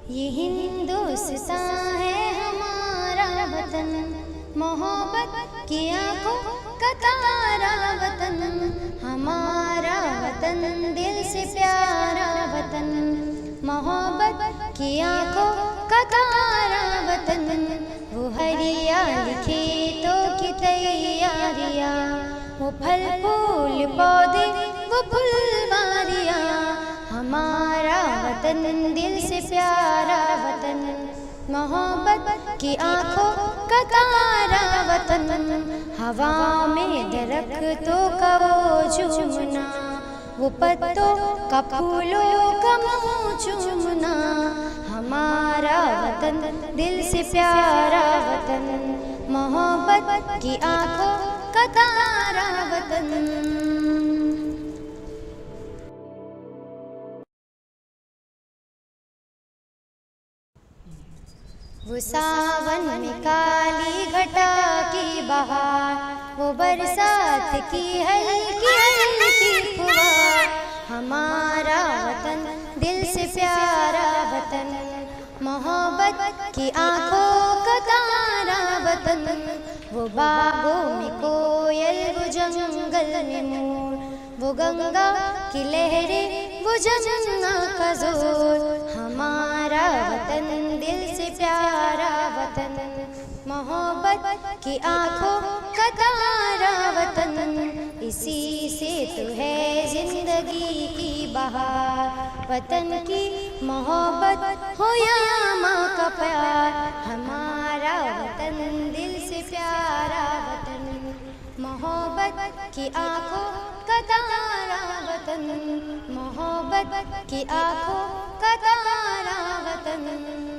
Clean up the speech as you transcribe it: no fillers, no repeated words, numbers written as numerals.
ये हिंदुस्तान है हमारा वतन, मोहब्बत की आंखों का तारा वतन, हमारा वतन दिल से प्यारा वतन, मोहब्बत की आंखों का तारा वतन। वो हरियाली खेतों की तैयारियाँ, वो फल फूल पौधे वो फुलवारियाँ, हमारा वतन दिल से प्यारा वतन, मोहब्बत की आंखों का तारा वतन। हवा में दरख्तों का वो झूमना, वो पत्तों का फूलों का मुँह चूमना, हमारा वतन दिल से प्यारा वतन, मोहब्बत की आंखों का तारा वतन। वो सावन में काली घटा की बहार, वो बरसात की हल्की हल्की फुहार, हमारा वतन दिल से प्यारा वतन, मोहब्बत की आंखों का तारा वतन। वो बागों में कोयल वो जंगल में मोर, वो गंगा की लहरें वो जमुना का जोर, हमारा वतन दिल से प्यारा वतन, मोहब्बत की आंखों का तारा वतन। इसी से तो है जिंदगी की बहार, वतन की मोहब्बत हो या माँ का प्यार, हमारा वतन दिल से प्यारा वतन, मोहब्बत की आंखों का तारा वतन, मोहब्बत की आंखों का तारा वतन।